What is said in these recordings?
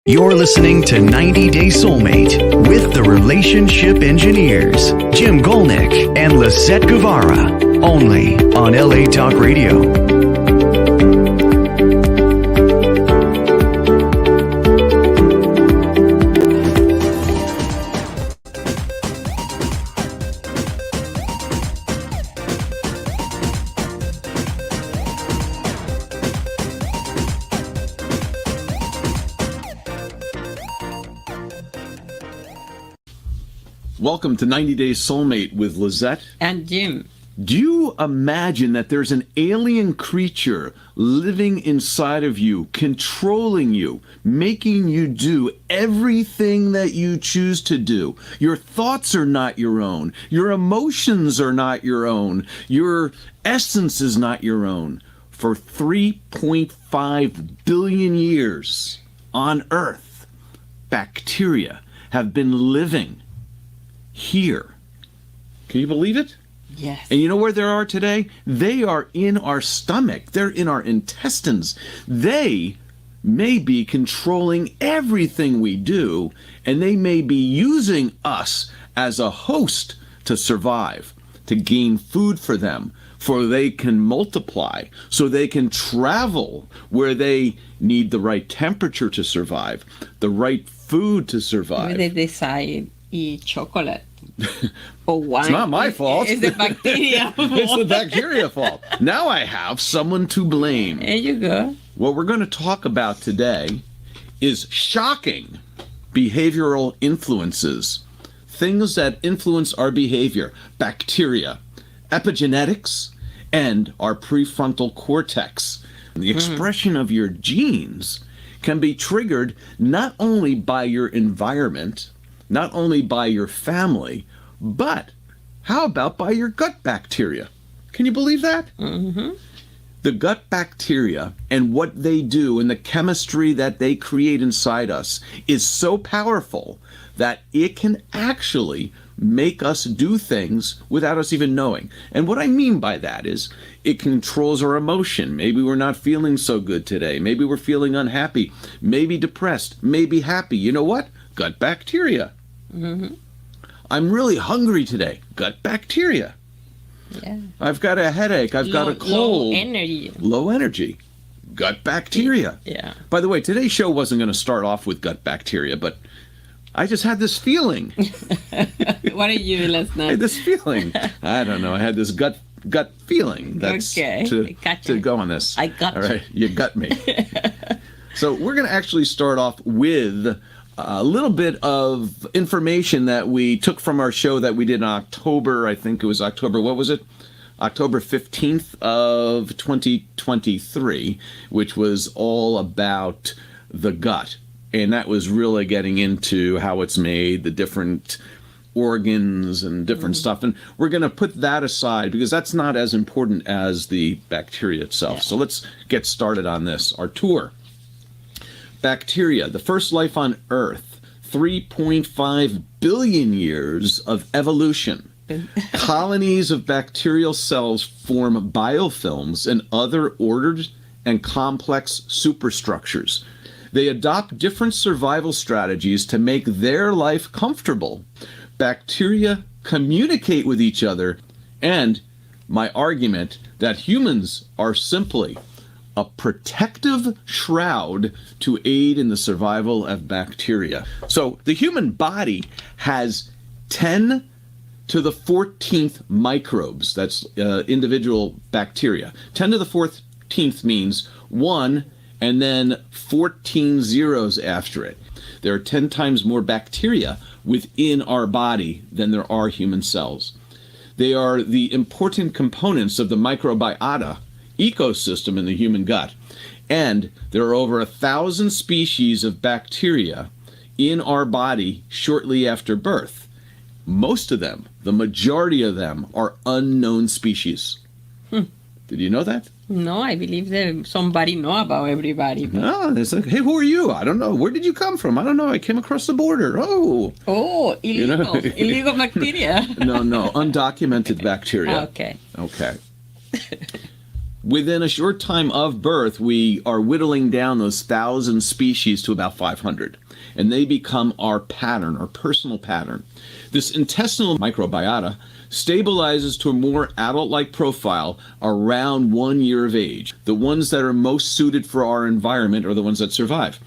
You're listening to 90 Day Soulmate with the relationship engineers, Jim Gulnick and Lisett Guevara, only on LA Talk Radio. Welcome to 90 Day Soulmate with Lisett and Jim. Do you imagine that there's an alien creature living inside of you, controlling you, making you do everything that you choose to do? Your thoughts are not your own. Your emotions are not your own. Your essence is not your own. For 3.5 billion years on Earth, bacteria have been living here. Can you believe it? Yes. And you know where they are today? They are in our stomach. They're in our intestines. They may be controlling everything we do, and they may be using us as a host to survive, to gain food for them, for they can multiply, so they can travel where they need the right temperature to survive, the right food to survive. Maybe they decide eat chocolate. Or wine. It's not my fault. It's the bacteria. It's the bacteria fault. Now I have someone to blame. There you go. What we're going to talk about today is shocking behavioral influences. Things that influence our behavior. Bacteria, epigenetics, and our prefrontal cortex. The expression of your genes can be triggered not only by your environment, not only by your family, but how about by your gut bacteria? Can you believe that? Mm-hmm. The gut bacteria and what they do and the chemistry that they create inside us is so powerful that it can actually make us do things without us even knowing. And what I mean by that is it controls our emotion. Maybe we're not feeling so good today. Maybe we're feeling unhappy, maybe depressed, maybe happy. You know what? Gut bacteria. Mm-hmm. I'm really hungry today. Gut bacteria. Yeah. I've got a headache. I've got a cold. Low energy. Low energy. Gut bacteria. Yeah. By the way, today's show wasn't going to start off with gut bacteria, but I just had this feeling. What did you last I night? had this feeling. I don't know. I had this gut feeling that's Okay. to go on this. I got All right. You got me. So we're going to actually start off with a little bit of information that we took from our show that we did in October. I think it was October, what was it? October 15th of 2023, which was all about the gut. And that was really getting into how it's made, the different organs and different stuff. And we're going to put that aside because that's not as important as the bacteria itself. Yeah. So let's get started on this. Our tour. Bacteria, the first life on Earth, 3.5 billion years of evolution. Colonies of bacterial cells form biofilms and other ordered and complex superstructures. They adopt different survival strategies to make their life comfortable. Bacteria communicate with each other, and my argument that humans are simply a protective shroud to aid in the survival of bacteria. So the human body has 10 to the 14th microbes. That's individual bacteria. 10 to the 14th means 1 and then 14 zeros after it. There are 10 times more bacteria within our body than there are human cells. They are the important components of the microbiota ecosystem in the human gut. And there are over 1,000 species of bacteria in our body shortly after birth. Most of them, the majority of them, are unknown species. Did you know that? No, I believe that somebody know about everybody. No, it's like, hey, who are you? I don't know. Where did you come from? I don't know. I came across the border. Oh, illegal. Illegal bacteria. No, undocumented bacteria. Okay. Within a short time of birth, we are whittling down those 1,000 species to about 500, and they become our pattern, our personal pattern. This intestinal microbiota stabilizes to a more adult-like profile around 1 year of age. The ones that are most suited for our environment are the ones that survive.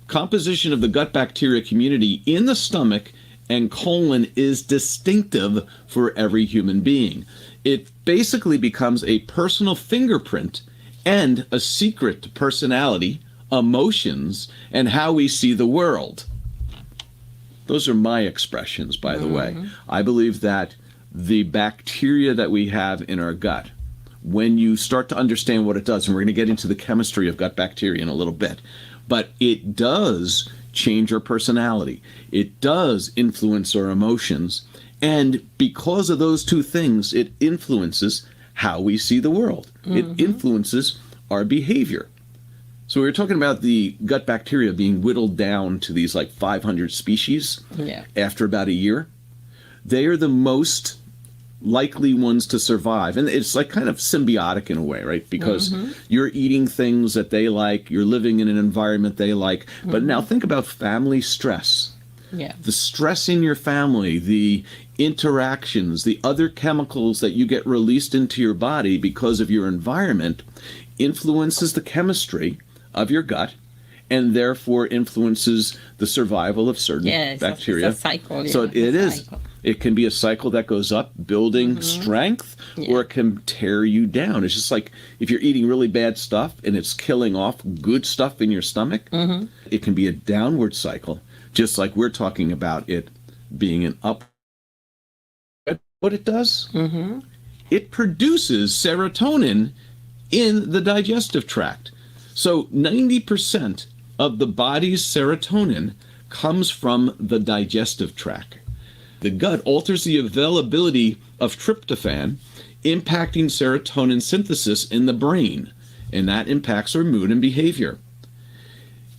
Composition of the gut bacteria community in the stomach and colon is distinctive for every human being. It basically becomes a personal fingerprint and a secret to personality, emotions, and how we see the world. Those are my expressions, by the way. I believe that the bacteria that we have in our gut, when you start to understand what it does, and we're going to get into the chemistry of gut bacteria in a little bit, but it does change our personality. It does influence our emotions. And because of those two things, it influences how we see the world. It influences our behavior. So we were talking about the gut bacteria being whittled down to these like 500 species after about a year. They are the most likely ones to survive. And it's like kind of symbiotic in a way, right? Because you're eating things that they like, you're living in an environment they like. But now think about family stress. The stress in your family, the interactions, the other chemicals that you get released into your body because of your environment influences the chemistry of your gut and therefore influences the survival of certain bacteria. It's a cycle. So it is. It can be a cycle that goes up, building strength, or it can tear you down. It's just like if you're eating really bad stuff and it's killing off good stuff in your stomach, it can be a downward cycle, just like we're talking about it being an up. What it does? It produces serotonin in the digestive tract. So 90% of the body's serotonin comes from the digestive tract. The gut alters the availability of tryptophan, impacting serotonin synthesis in the brain, and that impacts our mood and behavior.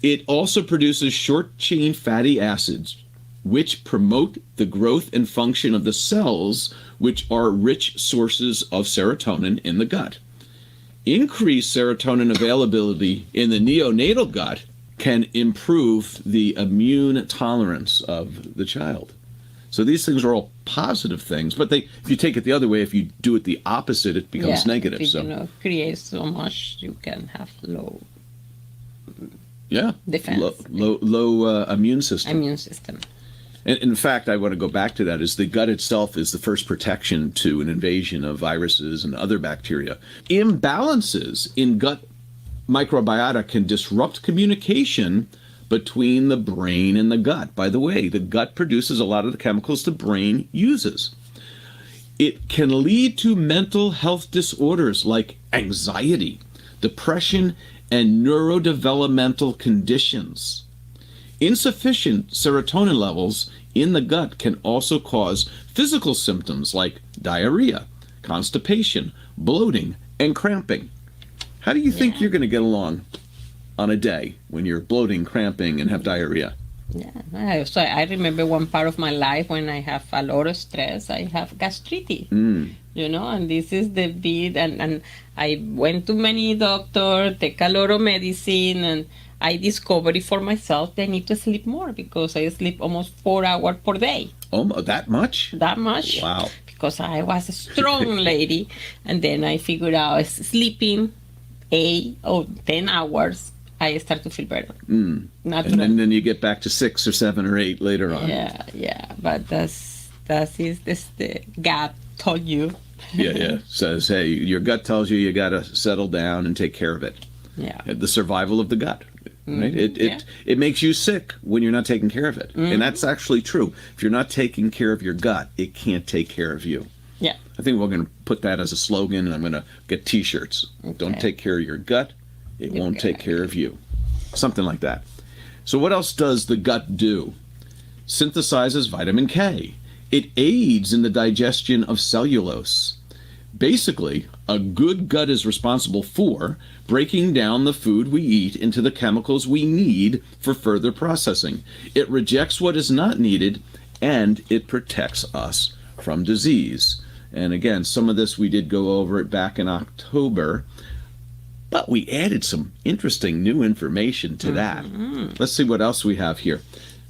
It also produces short-chain fatty acids, which promote the growth and function of the cells, which are rich sources of serotonin in the gut. Increased serotonin availability in the neonatal gut can improve the immune tolerance of the child. So these things are all positive things, but if you take it the other way, if you do it the opposite, it becomes negative. If so create so much, you can have low defense, low immune system. And in fact, I want to go back to that, is the gut itself is the first protection to an invasion of viruses and other bacteria. Imbalances in gut microbiota can disrupt communication between the brain and the gut. By the way, the gut produces a lot of the chemicals the brain uses. It can lead to mental health disorders like anxiety, depression, and neurodevelopmental conditions. Insufficient serotonin levels in the gut can also cause physical symptoms like diarrhea, constipation, bloating, and cramping. How do you think you're going to get along on a day when you're bloating, cramping, and have diarrhea? So I remember one part of my life when I have a lot of stress, I have gastritis, and this is the bit, and I went to many doctors, take a lot of medicine, and I discovered it for myself that I need to sleep more because I sleep almost 4 hours per day. Oh, that much? That much. Wow. Because I was a strong lady, and then I figured out sleeping 8 or 10 hours, I start to feel better. And then you get back to 6 or 7 or 8 later on. But that is the gut told you. Says, hey, your gut tells you got to settle down and take care of it. The survival of the gut. Right? It makes you sick when you're not taking care of it. And that's actually true. If you're not taking care of your gut, it can't take care of you. I think we're going to put that as a slogan, and I'm going to get T-shirts. Don't take care of your gut, it won't take care of you. Something like that. So what else does the gut do? Synthesizes vitamin K. It aids in the digestion of cellulose. Basically, a good gut is responsible for breaking down the food we eat into the chemicals we need for further processing. It rejects what is not needed, and it protects us from disease. And again, some of this we did go over it back in October. But we added some interesting new information to that. Let's see what else we have here.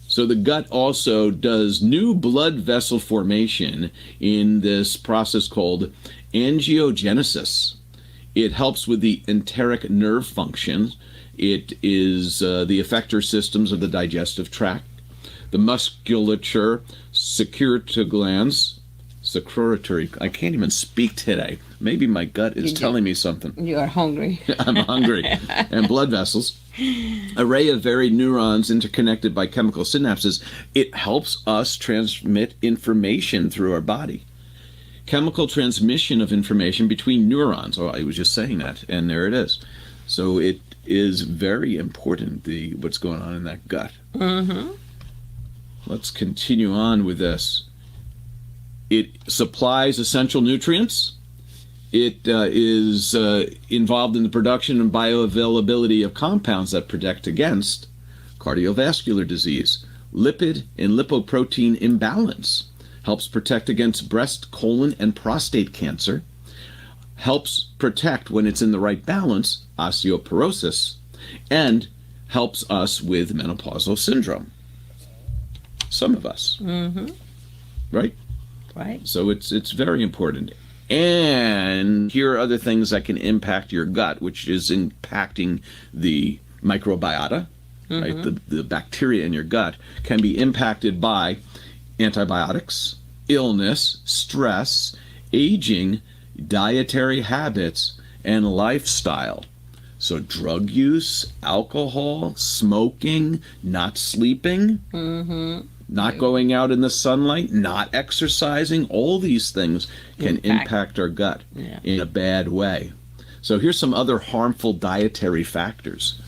So the gut also does new blood vessel formation in this process called angiogenesis. It helps with the enteric nerve function. It is the effector systems of the digestive tract, the musculature, secretory glands, I can't even speak today. Maybe my gut is telling me something. You are hungry. I'm hungry. And blood vessels. Array of varied neurons interconnected by chemical synapses. It helps us transmit information through our body. Chemical transmission of information between neurons. Oh, I was just saying that, and there it is. So it is very important, what's going on in that gut. Let's continue on with this. It supplies essential nutrients. It is involved in the production and bioavailability of compounds that protect against cardiovascular disease, lipid and lipoprotein imbalance, helps protect against breast, colon, and prostate cancer, helps protect when it's in the right balance, osteoporosis, and helps us with menopausal syndrome. Some of us. Right? Right. So it's very important. And here are other things that can impact your gut, which is impacting the microbiota, right? The bacteria in your gut can be impacted by antibiotics, illness, stress, aging, dietary habits, and lifestyle. So drug use, alcohol, smoking, not sleeping, not going out in the sunlight, not exercising, all these things can impact our gut in a bad way. So here's some other harmful dietary factors.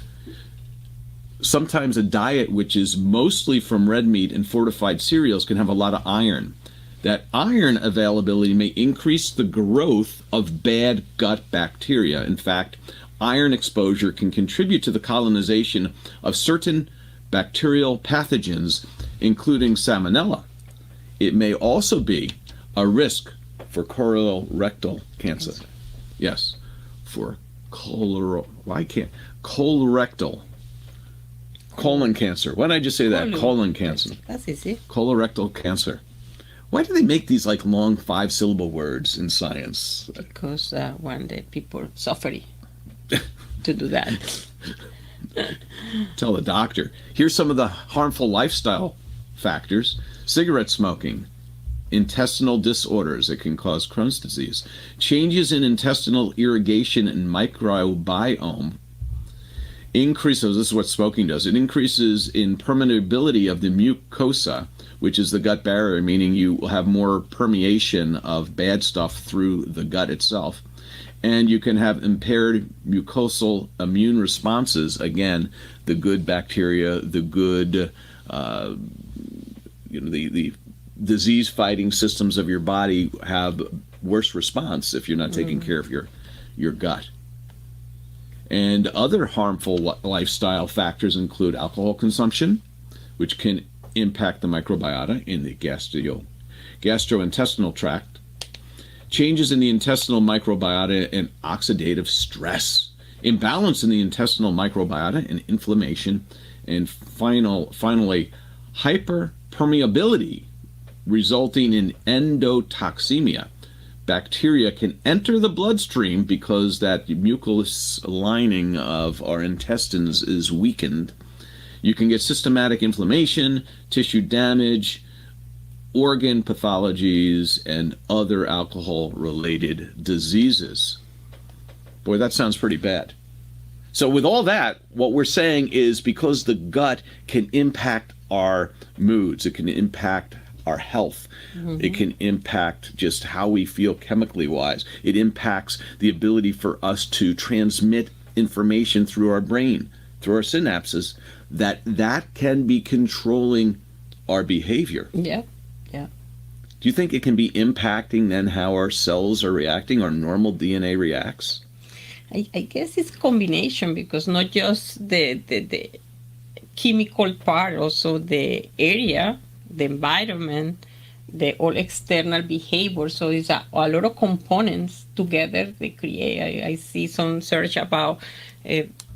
Sometimes a diet which is mostly from red meat and fortified cereals can have a lot of iron. That iron availability may increase the growth of bad gut bacteria. In fact, iron exposure can contribute to the colonization of certain bacterial pathogens, including salmonella. It may also be a risk for colorectal cancer. Yes, for colorectal. Colon cancer. Why did I just say that? Colon cancer. That's easy. Colorectal cancer. Why do they make these like long 5-syllable words in science? Because one day people suffering to do that. Tell the doctor. Here's some of the harmful lifestyle factors. Cigarette smoking, intestinal disorders that can cause Crohn's disease, changes in intestinal irrigation and microbiome, increases, this is what smoking does, it increases in permeability of the mucosa, which is the gut barrier, meaning you will have more permeation of bad stuff through the gut itself. And you can have impaired mucosal immune responses. Again, the good bacteria, the good, the disease-fighting systems of your body have worse response if you're not taking care of your gut. And other harmful lifestyle factors include alcohol consumption, which can impact the microbiota in the gastrointestinal tract, changes in the intestinal microbiota and oxidative stress, imbalance in the intestinal microbiota and inflammation, and finally, hyperpermeability resulting in endotoxemia. Bacteria can enter the bloodstream because that mucous lining of our intestines is weakened. You can get systematic inflammation, tissue damage, organ pathologies, and other alcohol-related diseases. Boy, that sounds pretty bad. So with all that, what we're saying is because the gut can impact our moods, it can impact our health, it can impact just how we feel chemically wise, it impacts the ability for us to transmit information through our brain, through our synapses, that can be controlling our behavior. Yeah. Do you think it can be impacting then how our cells are reacting, our normal DNA reacts? I guess it's combination, because not just the chemical part, also the area, the environment, the all external behavior. So it's a lot of components together they create. I see some search about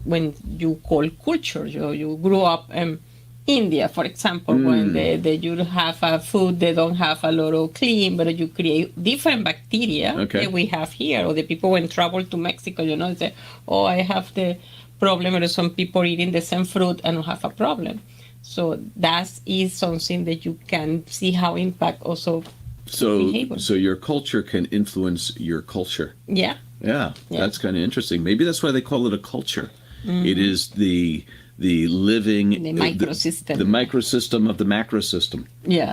when you call culture. You grew up in India, for example, when you have a food they don't have a lot of clean, but you create different bacteria that we have here. Or the people when travel to Mexico, say, oh, I have the problem, or some people eating the same fruit and don't have a problem. So that is something that you can see how impact also behavior. So your culture can influence your culture. Yeah. That's kind of interesting. Maybe that's why they call it a culture. It is the living the microsystem, the microsystem of the macro system,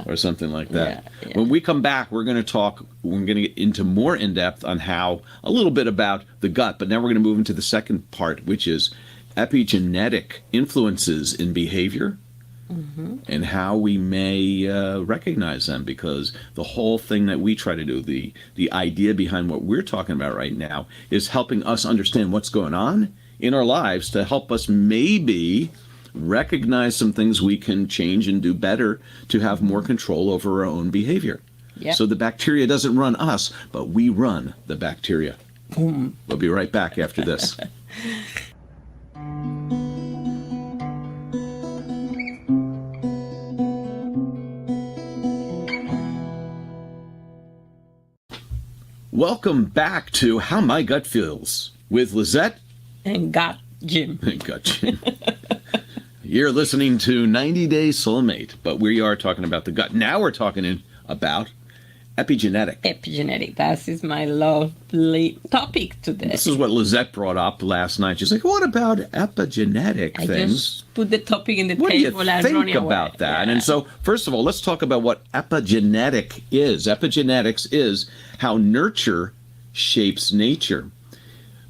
or something like that. Yeah. When we come back, we're going to get into more in depth on how a little bit about the gut, but now we're going to move into the second part, which is epigenetic influences in behavior. And how we may recognize them, because the whole thing that we try to do, the idea behind what we're talking about right now, is helping us understand what's going on in our lives to help us maybe recognize some things we can change and do better to have more control over our own behavior. Yep. So the bacteria doesn't run us, but we run the bacteria. We'll be right back after this. Welcome back to How My Gut Feels with Lisett and Jim. Jim. You're listening to 90 Day Soulmate, but we are talking about the gut. Now we're talking about epigenetic. That is my lovely topic today. This is what Lisett brought up last night. She's like, what about epigenetic things? I just put the topic in the what table and run away. What do you think about that? Yeah. And so, first of all, let's talk about what epigenetic is. Epigenetics is how nurture shapes nature.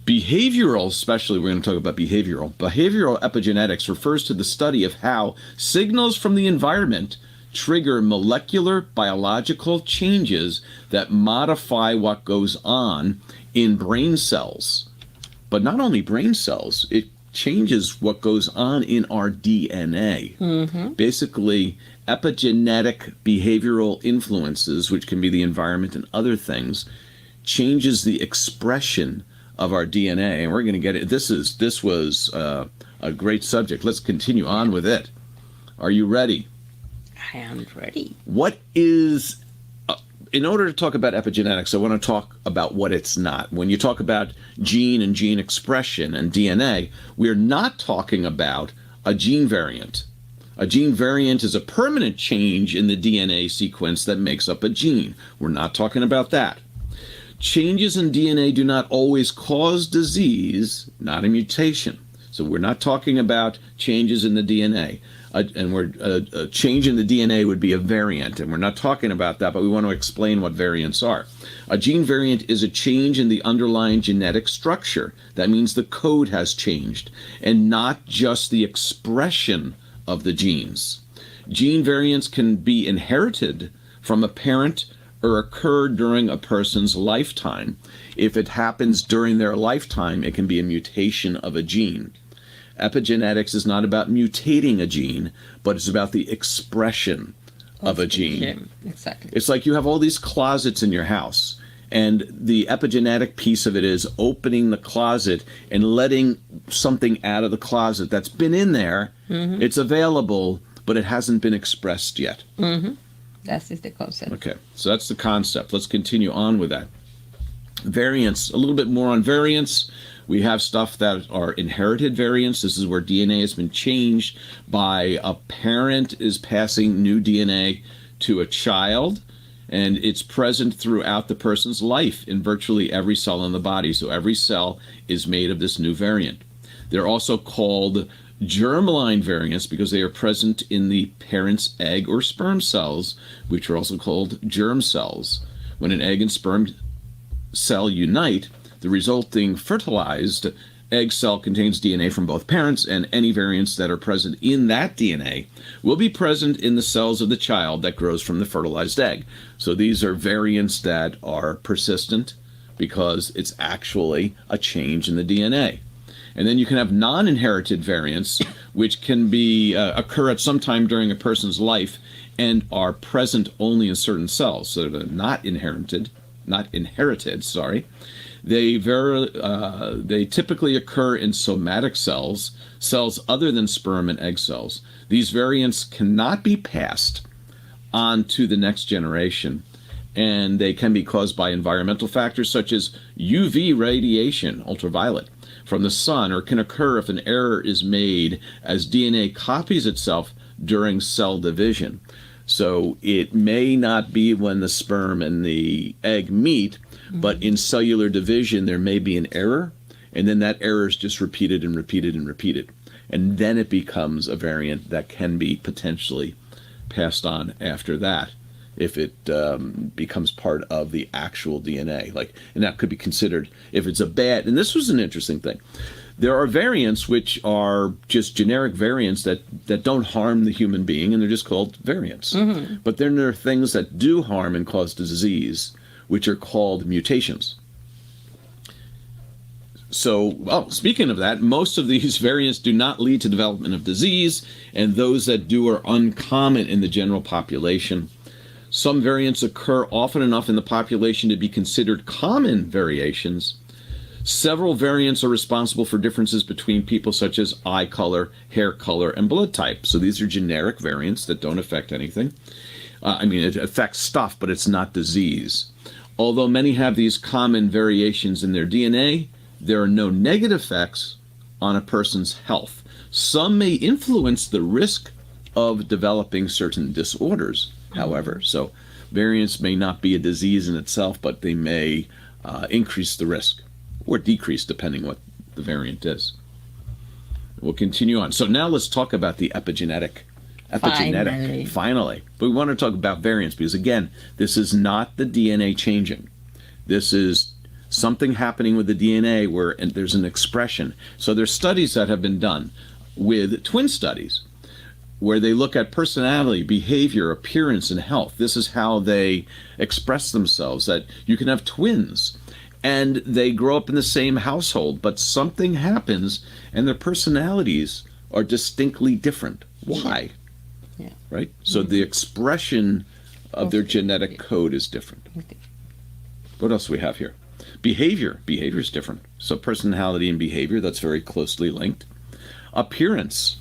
Behavioral, especially, we're going to talk about behavioral. Behavioral epigenetics refers to the study of how signals from the environment trigger molecular biological changes that modify what goes on in brain cells. But not only brain cells, it changes what goes on in our DNA. Basically, epigenetic behavioral influences, which can be the environment and other things, changes the expression of our DNA. And we're going to get it. This was a great subject. Let's continue on with it. Are you ready? I am ready. What is, in order to talk about epigenetics, I want to talk about what it's not. When you talk about gene and gene expression and DNA, we're not talking about a gene variant. A gene variant is a permanent change in the DNA sequence that makes up a gene. We're not talking about that. Changes in DNA do not always cause disease, not a mutation. So we're not talking about changes in the DNA. A change in the DNA would be a variant, and we're not talking about that, but we want to explain what variants are. A gene variant is a change in the underlying genetic structure. That means the code has changed, and not just the expression of the genes. Gene variants can be inherited from a parent or occur during a person's lifetime. If it happens during their lifetime, it can be a mutation of a gene. Epigenetics is not about mutating a gene, but it's about the expression of a gene. Yeah, exactly. It's like you have all these closets in your house, and the epigenetic piece of it is opening the closet and letting something out of the closet that's been in there. It's available, but it hasn't been expressed yet. That is the concept. Okay, so that's the concept. Let's continue on with that. Variants, a little bit more on variants. We have stuff that are inherited variants. This is where DNA has been changed by a parent is passing new DNA to a child, and it's present throughout the person's life in virtually every cell in the body. So every cell is made of this new variant. They're also called germline variants because they are present in the parent's egg or sperm cells, which are also called germ cells. When an egg and sperm cell unite, the resulting fertilized egg cell contains DNA from both parents, and any variants that are present in that DNA will be present in the cells of the child that grows from the fertilized egg. So these are variants that are persistent because it's actually a change in the DNA. And then you can have non-inherited variants, which can be occur at some time during a person's life and are present only in certain cells, so they're not inherited, sorry. They typically occur in somatic cells, cells other than sperm and egg cells. These variants cannot be passed on to the next generation, and they can be caused by environmental factors such as UV radiation, ultraviolet, from the sun, or can occur if an error is made as DNA copies itself during cell division. So it may not be when the sperm and the egg meet, but in cellular division there may be an error, and then that error is just repeated and repeated and repeated. And then it becomes a variant that can be potentially passed on after that if it becomes part of the actual DNA. And that could be considered if it's a bad, and this was an interesting thing. There are variants which are just generic variants that don't harm the human being, and they're just called variants. But then there are things that do harm and cause disease, which are called mutations. So, speaking of that, most of these variants do not lead to development of disease, and those that do are uncommon in the general population. Some variants occur often enough in the population to be considered common variations. Several variants are responsible for differences between people, such as eye color, hair color, and blood type. So these are generic variants that don't affect anything. It affects stuff, but it's not disease. Although many have these common variations in their DNA, there are no negative effects on a person's health. Some may influence the risk of developing certain disorders, however. So variants may not be a disease in itself, but they may increase the risk or decrease depending what the variant is. We'll continue on. So now let's talk about the epigenetic. Finally. But we want to talk about variants because, again, this is not the DNA changing. This is something happening with the DNA where there's an expression. So there's studies that have been done with twin studies where they look at personality, behavior, appearance, and health. This is how they express themselves, that you can have twins and they grow up in the same household, but something happens and their personalities are distinctly different. Why? Yeah. Right? So the expression of their genetic code is different. What else do we have here? Behavior. Behavior is different. So personality and behavior, that's very closely linked. Appearance.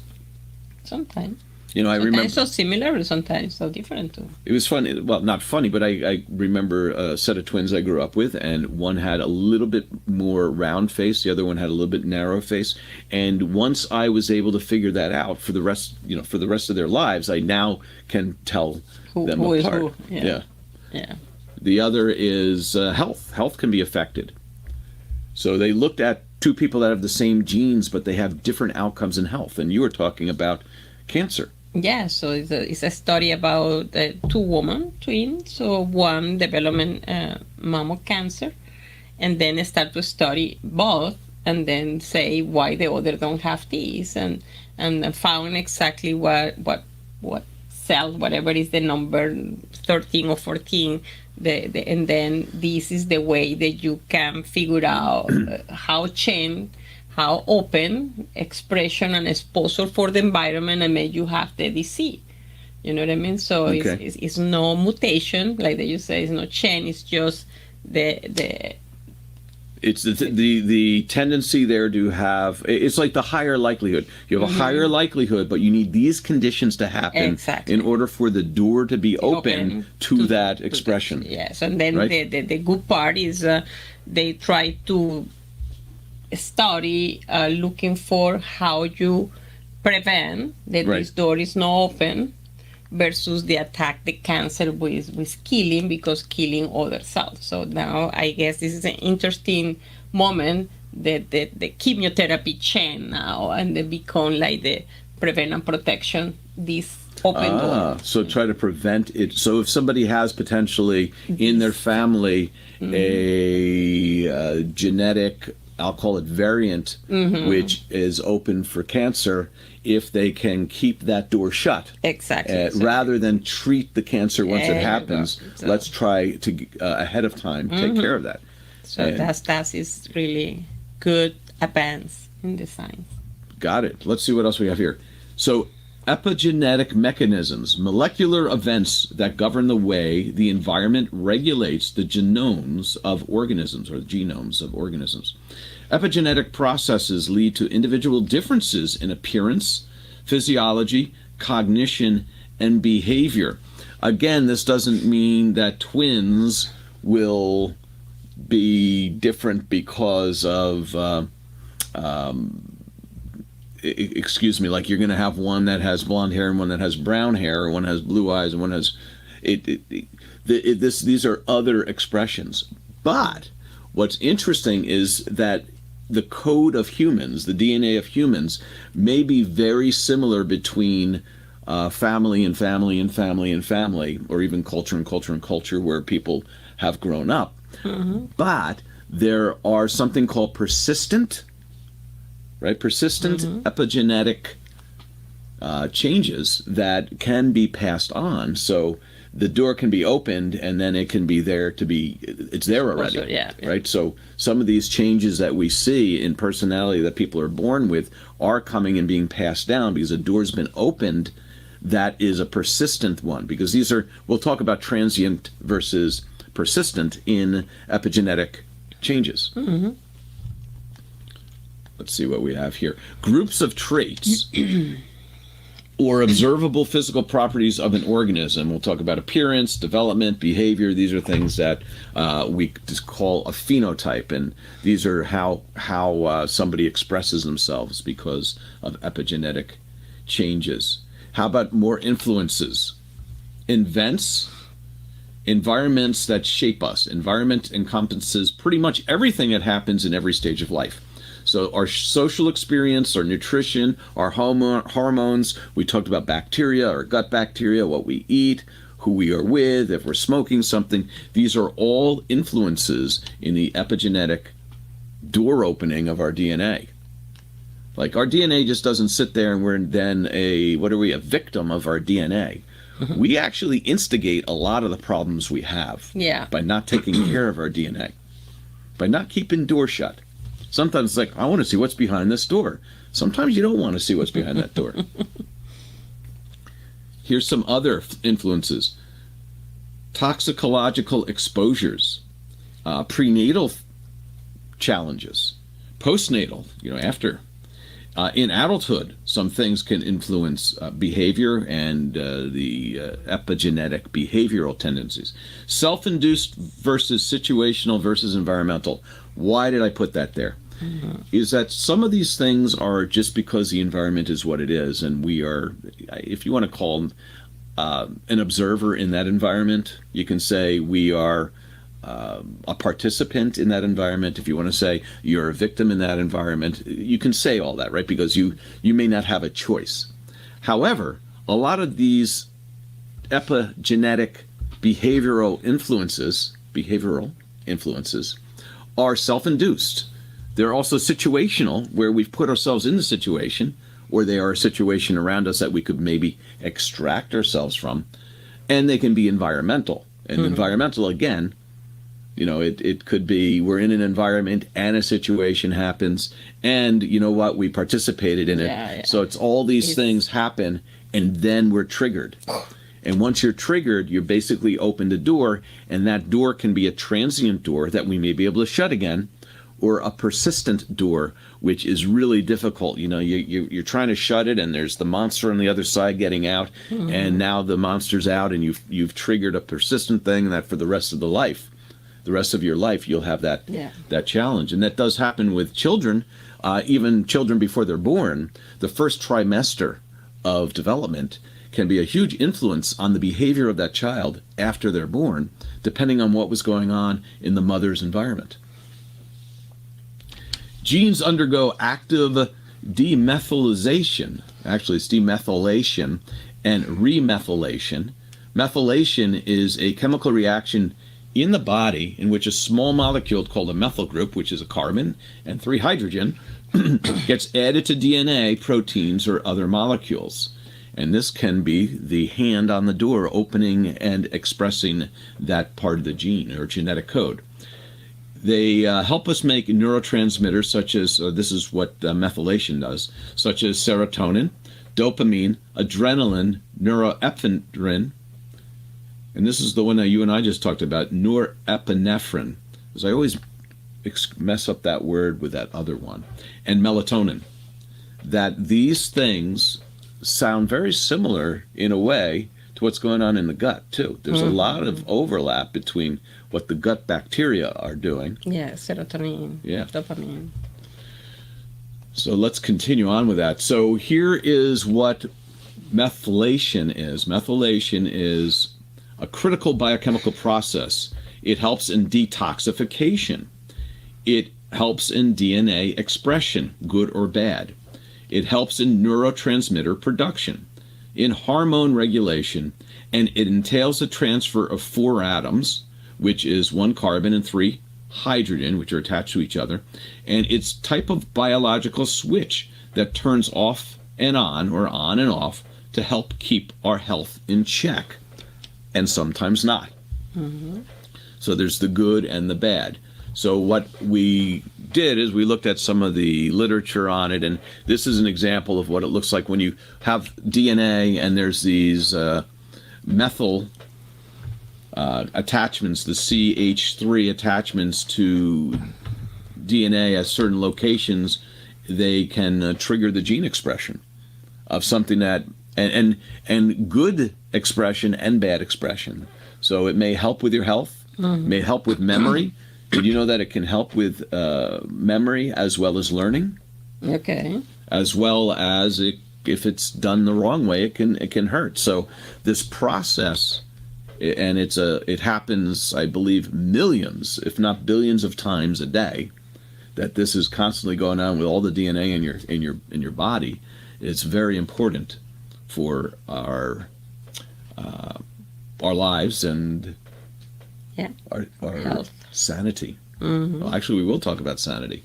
Sometimes. I remember. Sometimes so similar, sometimes so different too. It was funny. Well, not funny, but I remember a set of twins I grew up with, and one had a little bit more round face, the other one had a little bit narrow face. And once I was able to figure that out for the rest of their lives, I now can tell them who apart. Is who. Yeah. The other is health. Health can be affected. So they looked at two people that have the same genes, but they have different outcomes in health. And you were talking about cancer. Yeah, so it's a story about two women, twins. So one development mammo cancer, and then start to study both, and then say why the other don't have these, and found exactly what cell, whatever is the number, 13 or 14, and then this is the way that you can figure out how open expression and exposure for the environment and make you have the disease. You know what I mean? So okay. it's no mutation, like you say, it's no change. It's just it's the tendency there to have, it's like the higher likelihood. You have a higher likelihood, but you need these conditions to happen in order for the door to be open to that expression. Yes, and then right? the good part is they try to study looking for how you prevent that this door is not open versus the attack the cancer with killing, because killing other cells. So now I guess this is an interesting moment that the chemotherapy chain now, and they become like the prevent and protection, this open door. So try to prevent it. So if somebody has potentially in their family a genetic, I'll call it variant, which is open for cancer, if they can keep that door shut. Exactly. Rather than treat the cancer once it happens, let's try to, ahead of time, take care of that. So that is really good advance in the science. Got it. Let's see what else we have here. So Epigenetic mechanisms, molecular events that govern the way the environment regulates the genomes of organisms, or the genomes of organisms. Epigenetic processes lead to individual differences in appearance, physiology, cognition, and behavior. Again, this doesn't mean that twins will be different because of like you're going to have one that has blonde hair and one that has brown hair, or one has blue eyes and one has these are other expressions. But what's interesting is that the code of humans, the DNA of humans, may be very similar between family and family and family and family, or even culture and culture and culture where people have grown up. Mm-hmm. But there are something called persistent epigenetic changes that can be passed on. So the door can be opened, and then it can be there to be, it's there already. Also, yeah. Right? So some of these changes that we see in personality that people are born with are coming and being passed down because a door's been opened that is a persistent one. Because these are, we'll talk about transient versus persistent in epigenetic changes. Mm-hmm. Let's see what we have here. Groups of traits or observable physical properties of an organism. We'll talk about appearance, development, behavior. These are things that we just call a phenotype, and these are how somebody expresses themselves because of epigenetic changes. How about more influences? Events, environments that shape us. Environment encompasses pretty much everything that happens in every stage of life. So our social experience, our nutrition, our hormones, we talked about bacteria, our gut bacteria, what we eat, who we are with, if we're smoking something. These are all influences in the epigenetic door opening of our DNA. Like our DNA just doesn't sit there and we're then a victim of our DNA. Mm-hmm. We actually instigate a lot of the problems we have by not taking care of our DNA, by not keeping doors shut. Sometimes it's like, I want to see what's behind this door. Sometimes you don't want to see what's behind that door. Here's some other influences. Toxicological exposures, prenatal challenges, postnatal, after. In adulthood, some things can influence behavior and the epigenetic behavioral tendencies. Self-induced versus situational versus environmental. Why did I put that there? Mm-hmm. Is that some of these things are just because the environment is what it is, and we are, if you want to call an observer in that environment, you can say we are a participant in that environment. If you want to say you're a victim in that environment, you can say all that, right? Because you may not have a choice. However, a lot of these epigenetic behavioral influences are self-induced. They're also situational, where we've put ourselves in the situation, or they are a situation around us that we could maybe extract ourselves from, and they can be environmental. And environmental, again, it could be we're in an environment and a situation happens, and you know what, we participated in it. Yeah. So it's all these things happen, and then we're triggered. And once you're triggered, you basically opened a door, and that door can be a transient door that we may be able to shut again, or a persistent door, which is really difficult. You're trying to shut it, and there's the monster on the other side getting out, and now the monster's out, and you've triggered a persistent thing that for the rest of your life, you'll have that challenge. And that does happen with children, even children before they're born. The first trimester of development can be a huge influence on the behavior of that child after they're born, depending on what was going on in the mother's environment. Genes undergo active demethylation. Actually, it's demethylation and remethylation. Methylation is a chemical reaction in the body in which a small molecule called a methyl group, which is a carbon and 3 hydrogen, gets added to DNA, proteins, or other molecules. And this can be the hand on the door opening and expressing that part of the gene or genetic code. They help us make neurotransmitters such as, this is what methylation does, such as serotonin, dopamine, adrenaline, norepinephrine, and this is the one that you and I just talked about, norepinephrine, because I always mess up that word with that other one, and melatonin. That these things sound very similar in a way to what's going on in the gut too. There's a lot of overlap between what the gut bacteria are doing. Yeah, serotonin, dopamine. So let's continue on with that. So here is what methylation is. Methylation is a critical biochemical process. It helps in detoxification. It helps in DNA expression, good or bad. It helps in neurotransmitter production, in hormone regulation, and it entails a transfer of 4 atoms, which is 1 carbon and 3 hydrogen, which are attached to each other, and it's type of biological switch that turns off and on, or on and off, to help keep our health in check, and sometimes not. So there's the good and the bad. So what we did is we looked at some of the literature on it, and this is an example of what it looks like when you have DNA and there's these methyl attachments, the CH3 attachments to DNA at certain locations. They can trigger the gene expression of something that, and good expression and bad expression. So it may help with your health, may help with memory. Did you know that it can help with memory as well as learning? Okay. As well as if it's done the wrong way, it can hurt. So this process, and it happens, I believe, millions, if not billions, of times a day, that this is constantly going on with all the DNA in your body. It's very important for our lives and our health. Sanity. Well, actually, we will talk about sanity.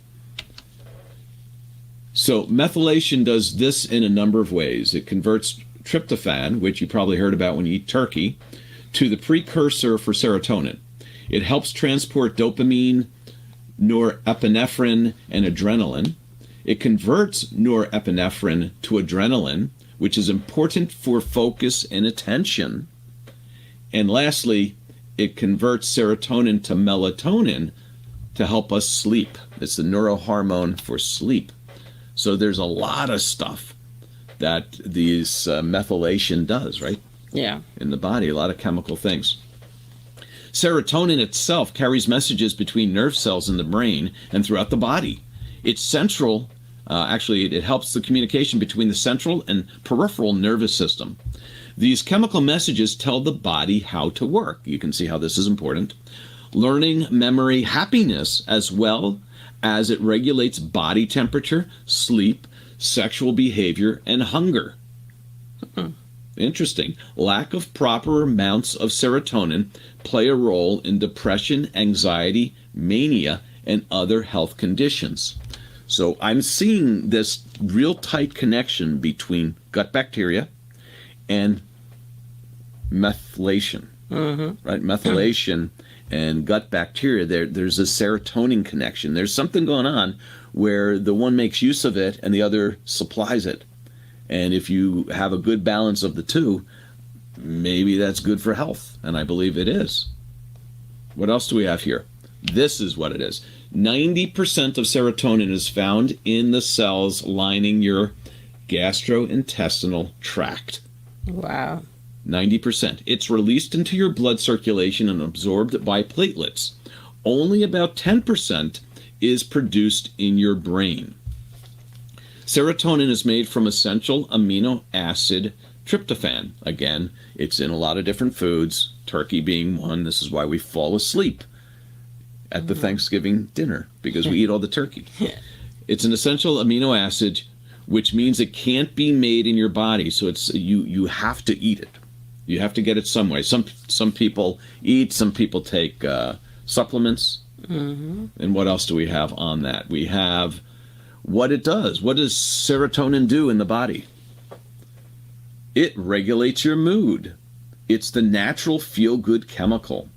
So methylation does this in a number of ways. It converts tryptophan, which you probably heard about when you eat turkey, to the precursor for serotonin. It helps transport dopamine, norepinephrine, and adrenaline. It converts norepinephrine to adrenaline, which is important for focus and attention. And lastly, it converts serotonin to melatonin to help us sleep. It's the neurohormone for sleep. So there's a lot of stuff that these methylation does, right? Yeah. In the body, a lot of chemical things. Serotonin itself carries messages between nerve cells in the brain and throughout the body. It's central. Actually, it helps the communication between the central and peripheral nervous system. These chemical messages tell the body how to work. You can see how this is important. Learning, memory, happiness, as well as it regulates body temperature, sleep, sexual behavior, and hunger. Interesting. Lack of proper amounts of serotonin play a role in depression, anxiety, mania, and other health conditions. So I'm seeing this real tight connection between gut bacteria and methylation, right? Methylation and gut bacteria, there's a serotonin connection. There's something going on where the one makes use of it and the other supplies it. And if you have a good balance of the two, maybe that's good for health. And I believe it is. What else do we have here? This is what it is. 90% of serotonin is found in the cells lining your gastrointestinal tract. Wow. 90%. It's released into your blood circulation and absorbed by platelets. Only about 10% is produced in your brain. Serotonin is made from essential amino acid tryptophan. Again, it's in a lot of different foods, turkey being one. This is why we fall asleep at the Thanksgiving dinner, because we eat all the turkey. It's an essential amino acid, which means it can't be made in your body. So it's you have to eat it. You have to get it some way. Some people eat, some people take supplements. And what else do we have on that? We have what it does. What does serotonin do in the body? It regulates your mood. It's the natural feel-good chemical.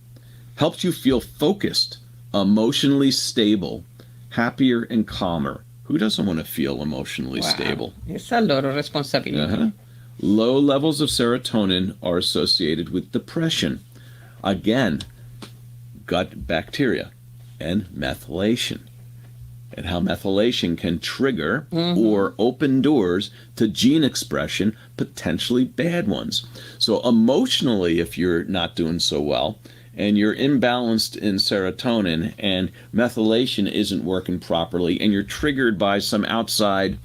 Helps you feel focused, emotionally stable, happier and calmer, Who doesn't want to feel emotionally Wow. stable? It's a lot of responsibility. Uh-huh. Low levels of serotonin are associated with depression. Again, gut bacteria and methylation. And how methylation can trigger or open doors to gene expression, potentially bad ones. So emotionally, if you're not doing so well, and you're imbalanced in serotonin and methylation isn't working properly, and you're triggered by some outside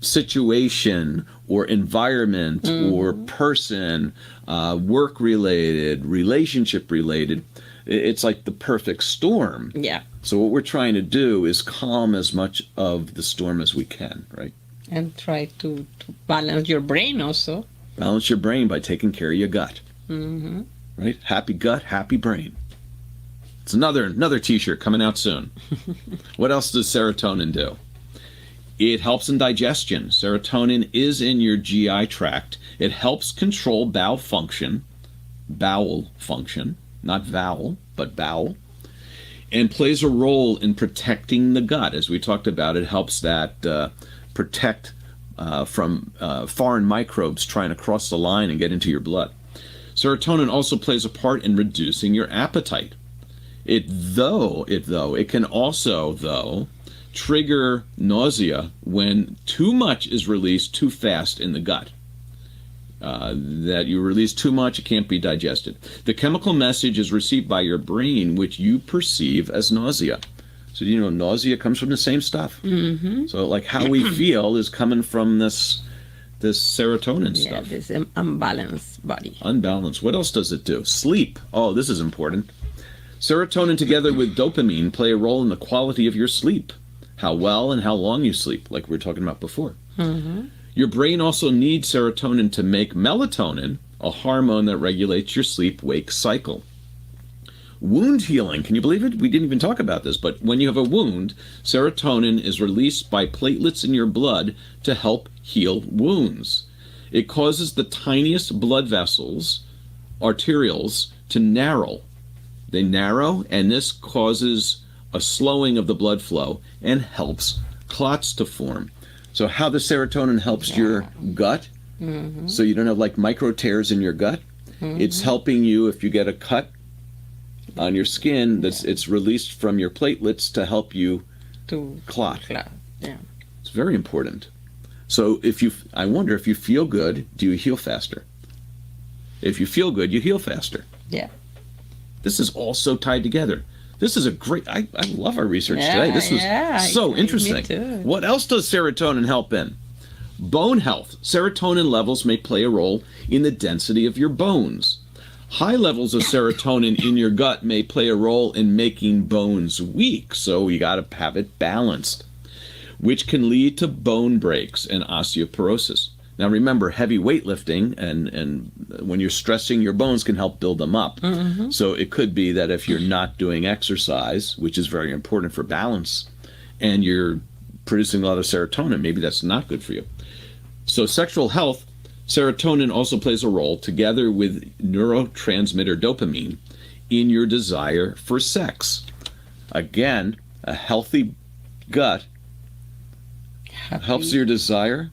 situation or environment or person, work-related, relationship-related, it's like the perfect storm. Yeah. So what we're trying to do is calm as much of the storm as we can, right? And try to balance your brain also. Balance your brain by taking care of your gut. Right? Happy gut, happy brain. It's another t-shirt coming out soon. What else does serotonin do? It helps in digestion. Serotonin is in your GI tract. It helps control bowel function, not vowel, but bowel, and plays a role in protecting the gut. As we talked about, it helps that protect from foreign microbes trying to cross the line and get into your blood. Serotonin also plays a part in reducing your appetite. It can also trigger nausea when too much is released too fast in the gut. That you release too much, it can't be digested. The chemical message is received by your brain, which you perceive as nausea. So nausea comes from the same stuff. So like how we feel is coming from this serotonin stuff. Yeah, this unbalanced body. Unbalanced. What else does it do? Sleep. Oh, this is important. Serotonin together with dopamine play a role in the quality of your sleep. How well and how long you sleep, like we were talking about before. Your brain also needs serotonin to make melatonin, a hormone that regulates your sleep-wake cycle. Wound healing. Can you believe it? We didn't even talk about this, but when you have a wound, serotonin is released by platelets in your blood to help heal wounds. It causes the tiniest blood vessels, arterioles, to narrow. They narrow, and this causes a slowing of the blood flow and helps clots to form. So how the serotonin helps your gut, so you don't have like micro tears in your gut. It's helping you if you get a cut on your skin, it's released from your platelets to help you To clot. Yeah. It's very important. So I wonder if you feel good, do you heal faster? If you feel good, you heal faster. Yeah. This is all so tied together. This is a great, I love our research today. This was so interesting. Me too. What else does serotonin help in? Bone health. Serotonin levels may play a role in the density of your bones. High levels of serotonin in your gut may play a role in making bones weak, so you got to have it balanced, which can lead to bone breaks and osteoporosis. Now remember, heavy weightlifting and when you're stressing your bones can help build them up. So it could be that if you're not doing exercise, which is very important for balance, and you're producing a lot of serotonin, maybe that's not good for you. So sexual health, serotonin also plays a role, together with neurotransmitter dopamine, in your desire for sex. Again, a healthy gut helps your desire.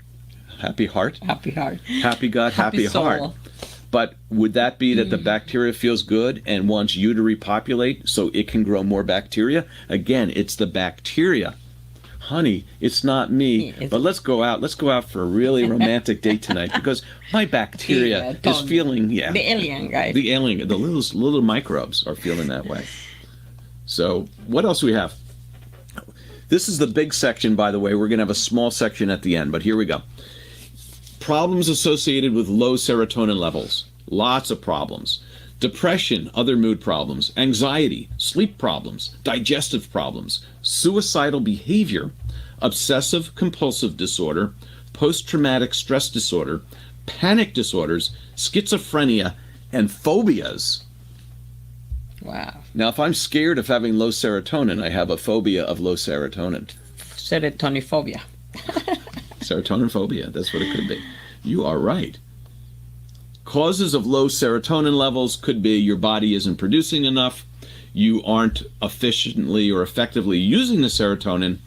Happy heart. Happy heart. Happy gut, happy heart. soul. But would that be that the bacteria feels good and wants you to repopulate so it can grow more bacteria? Again, it's the bacteria. Honey, it's not me. But let's go out. Let's go out for a really romantic date tonight because my bacteria is feeling, The alien guy. the alien, the little microbes are feeling that way. So what else do we have? This is the big section, by the way. We're going to have a small section at the end, but here we go. Problems associated with low serotonin levels. Lots of problems. Depression, other mood problems, anxiety, sleep problems, digestive problems, suicidal behavior, obsessive compulsive disorder, post-traumatic stress disorder, panic disorders, schizophrenia, and phobias. Wow. Now, if I'm scared of having low serotonin, I have a phobia of low serotonin. Serotoniphobia. Serotonin phobia, that's what it could be. You are right. Causes of low serotonin levels could be your body isn't producing enough, you aren't efficiently or effectively using the serotonin,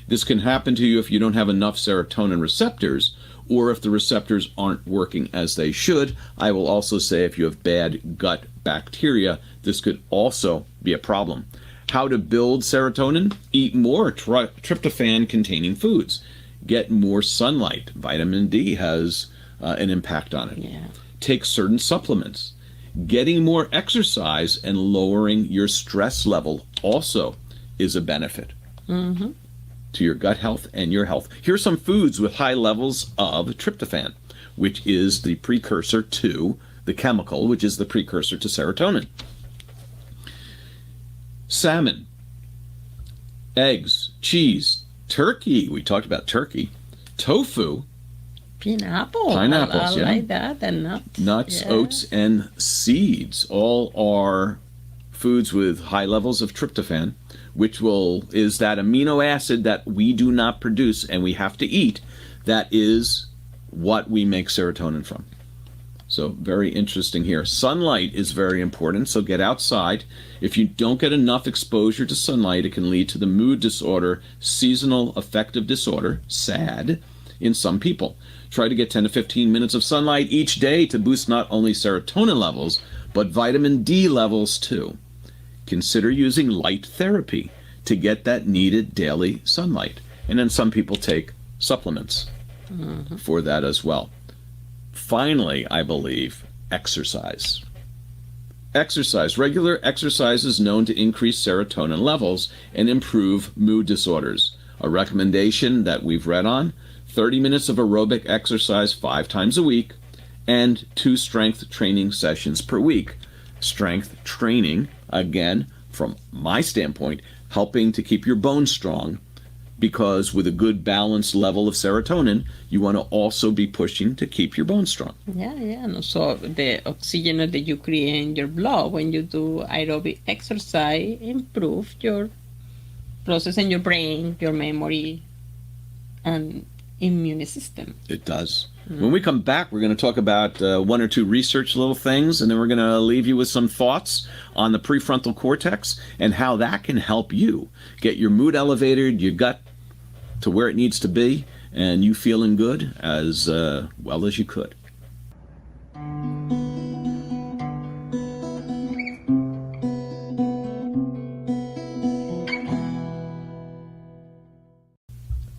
This can happen to you if you don't have enough serotonin receptors, or if the receptors aren't working as they should. I will also say if you have bad gut bacteria, this could also be a problem. How to build serotonin? Eat more tryptophan-containing foods. Get more sunlight. Vitamin D has an impact on it. Yeah. Take certain supplements. Getting more exercise and lowering your stress level also is a benefit to your gut health and your health. Here are some foods with high levels of tryptophan, which is the precursor to the chemical, which is the precursor to serotonin. Salmon, eggs, cheese, turkey. We talked about turkey. Tofu. Pineapple. Pineapples, I yeah. like that. And nuts. Nuts, Yeah. oats, and seeds all are foods with high levels of tryptophan, which is that amino acid that we do not produce and we have to eat. That is what we make serotonin from. So very interesting here. Sunlight is very important, so get outside. If you don't get enough exposure to sunlight, it can lead to the mood disorder, seasonal affective disorder, SAD, in some people. Try to get 10 to 15 minutes of sunlight each day to boost not only serotonin levels, but vitamin D levels too. Consider using light therapy to get that needed daily sunlight. And then some people take supplements for that as well. Finally, I believe, exercise. Exercise. Regular exercise is known to increase serotonin levels and improve mood disorders. A recommendation that we've read on, 30 minutes of aerobic exercise 5 times a week and 2 strength training sessions per week. Strength training, again, from my standpoint, helping to keep your bones strong, because with a good balanced level of serotonin, you want to also be pushing to keep your bones strong. Yeah. And also the oxygen that you create in your blood when you do aerobic exercise improve your process in your brain, your memory, and immune system. It does. When we come back, we're going to talk about 1 or 2 research little things, and then we're going to leave you with some thoughts on the prefrontal cortex and how that can help you get your mood elevated, your gut to where it needs to be, and you feeling good as well as you could.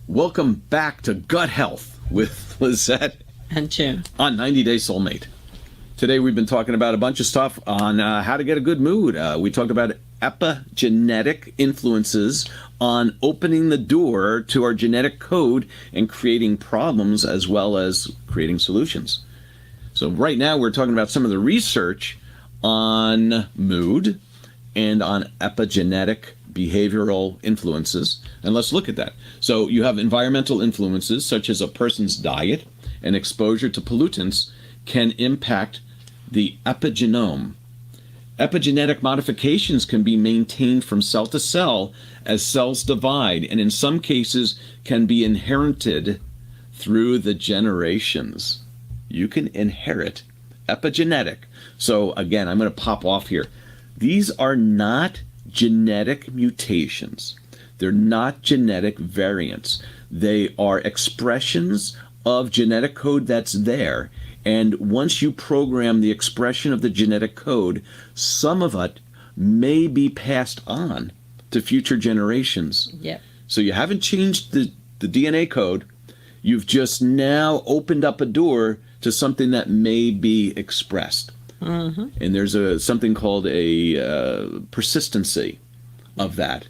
Welcome back to Gut Health with Lisett And Jim. on 90 Day Soulmate. Today we've been talking about a bunch of stuff on how to get a good mood. We talked about epigenetic influences on opening the door to our genetic code and creating problems as well as creating solutions. So right now we're talking about some of the research on mood and on epigenetic behavioral influences. And let's look at that. So you have environmental influences such as a person's diet and exposure to pollutants can impact the epigenome. Epigenetic modifications can be maintained from cell to cell as cells divide, and in some cases can be inherited through the generations. You can inherit epigenetic. So again, I'm going to pop off here. These are not genetic mutations. They're not genetic variants. They are expressions of genetic code that's there. And once you program the expression of the genetic code, some of it may be passed on to future generations. Yep. So you haven't changed the DNA code. You've just now opened up a door to something that may be expressed. And there's something called a persistency of that.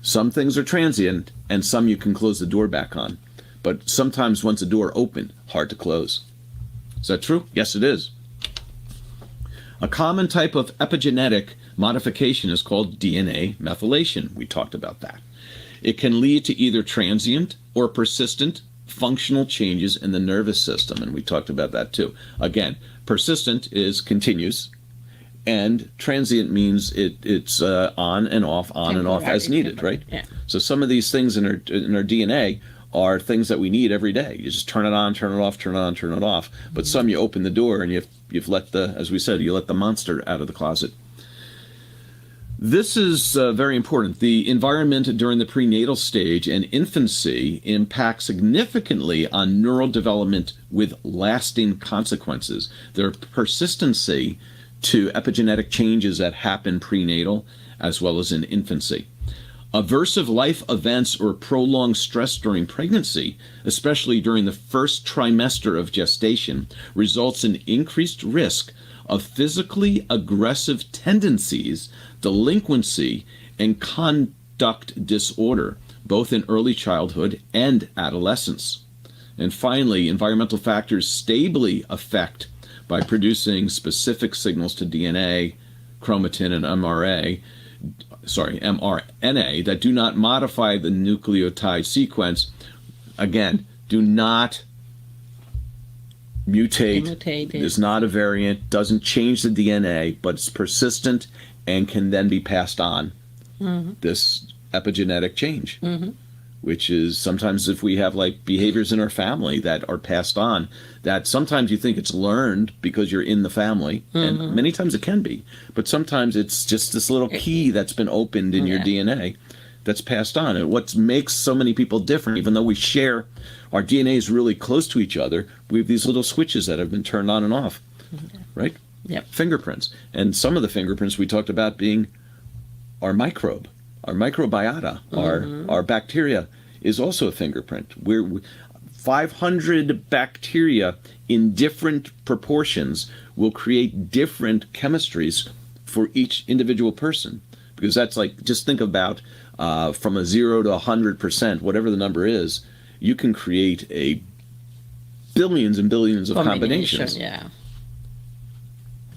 Some things are transient, and some you can close the door back on. But sometimes once a door open, hard to close. Is that true? Yes, it is. A common type of epigenetic modification is called DNA methylation. We talked about that. It can lead to either transient or persistent functional changes in the nervous system, and we talked about that too. Again, persistent is continuous, and transient means it's on and off as needed, right? Yeah. So some of these things in our DNA are things that we need every day. You just turn it on, turn it off, turn it on, turn it off. But some you open the door and you've let as we said, you let the monster out of the closet. This is very important. The environment during the prenatal stage and infancy impacts significantly on neural development with lasting consequences. Their persistency to epigenetic changes that happen prenatal as well as in infancy. Aversive life events or prolonged stress during pregnancy, especially during the first trimester of gestation, results in increased risk of physically aggressive tendencies, delinquency, and conduct disorder, both in early childhood and adolescence. And finally, environmental factors stably affect by producing specific signals to DNA, chromatin, and mRNA that do not modify the nucleotide sequence. Again, do not mutate. Is not a variant, doesn't change the DNA, but it's persistent and can then be passed on. This epigenetic change, which is sometimes if we have like behaviors in our family that are passed on, that sometimes you think it's learned because you're in the family, and many times it can be, but sometimes it's just this little key that's been opened in your DNA that's passed on. And what makes so many people different, even though we share, our DNA is really close to each other, we have these little switches that have been turned on and off, right? Yep. Fingerprints. And some of the fingerprints we talked about being our microbe, our microbiota, our bacteria is also a fingerprint. We're 500 bacteria in different proportions will create different chemistries for each individual person. Because that's like, just think about from a 0 to 100%, whatever the number is, you can create a billions and billions of combinations. Yeah.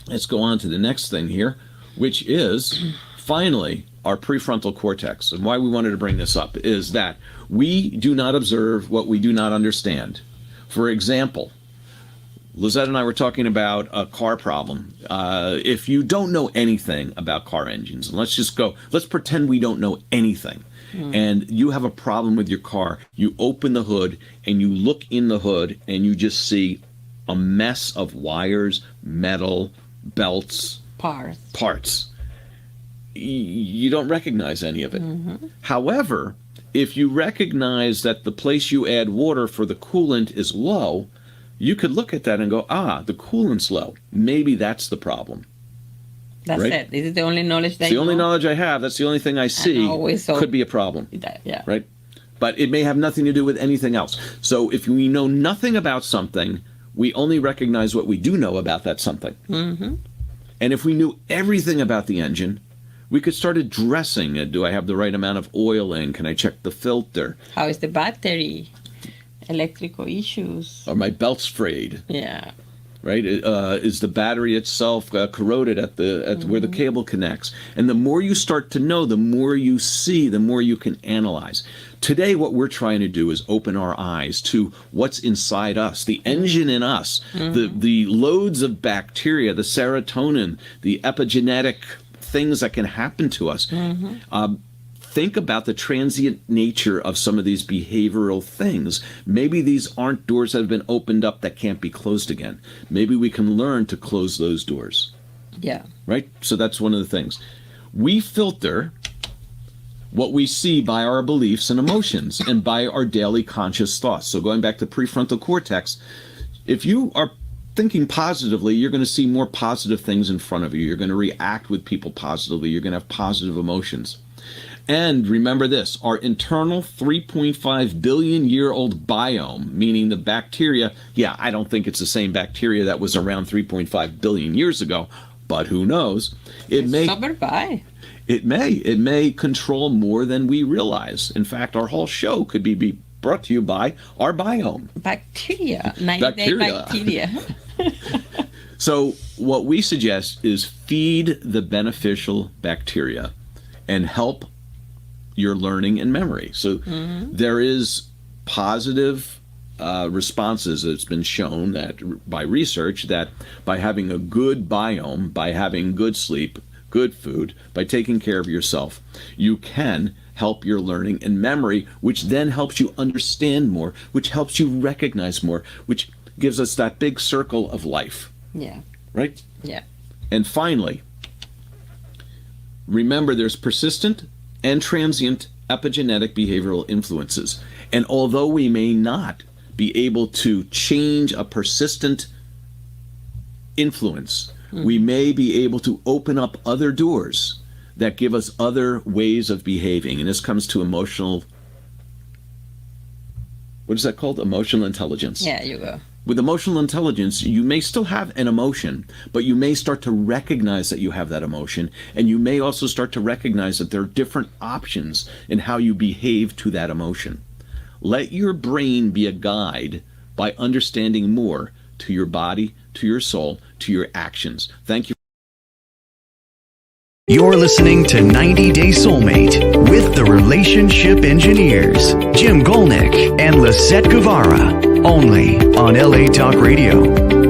Let's go on to the next thing here, which is finally our prefrontal cortex. And why we wanted to bring this up is that we do not observe what we do not understand. For example, Lisett and I were talking about a car problem. If you don't know anything about car engines, and let's pretend we don't know anything, and you have a problem with your car, you open the hood and you look in the hood and you just see a mess of wires, metal, belts, parts. You don't recognize any of it. However, if you recognize that the place you add water for the coolant is low, you could look at that and go, the coolant's low. Maybe that's the problem. That's right? it. This is the only knowledge that it's the only knowledge I have. That's the only thing I see. Could be a problem. Yeah. Right? But it may have nothing to do with anything else. So if we know nothing about something, we only recognize what we do know about that something. And if we knew everything about the engine, we could start addressing it. Do I have the right amount of oil in? Can I check the filter? How is the battery? Electrical issues. Are my belts frayed? Yeah. Right? Is the battery itself corroded at where the cable connects? And the more you start to know, the more you see, the more you can analyze. Today, what we're trying to do is open our eyes to what's inside us, the engine in us, the loads of bacteria, the serotonin, the epigenetic things that can happen to us. Think about the transient nature of some of these behavioral things. Maybe these aren't doors that have been opened up that can't be closed again. Maybe we can learn to close those doors. Yeah. Right? So that's one of the things. We filter what we see by our beliefs and emotions and by our daily conscious thoughts. So going back to prefrontal cortex, if you are thinking positively, you're going to see more positive things in front of you. You're going to react with people positively. You're going to have positive emotions. And remember this, our internal 3.5 billion year old biome, meaning the bacteria, I don't think it's the same bacteria that was around 3.5 billion years ago, but who knows? It may control more than we realize. In fact, our whole show could be brought to you by our biome. Bacteria. 90-day bacteria. So what we suggest is feed the beneficial bacteria and help your learning and memory. So there is positive responses. It's been shown that by research that by having a good biome, by having good sleep, good food, by taking care of yourself, you can help your learning and memory, which then helps you understand more, which helps you recognize more, which gives us that big circle of life. Yeah. Right? Yeah. And finally, Remember, there's persistent and transient epigenetic behavioral influences. And although we may not be able to change a persistent influence, we may be able to open up other doors that give us other ways of behaving. And this comes to emotional, what is that called? Emotional intelligence. Yeah, you go. With emotional intelligence, you may still have an emotion, but you may start to recognize that you have that emotion, and you may also start to recognize that there are different options in how you behave to that emotion. Let your brain be a guide by understanding more to your body, to your soul, to your actions. Thank you. You're listening to 90 Day Soulmate with the relationship engineers, Jim Gulnick and Lisett Guevara, only on LA Talk Radio.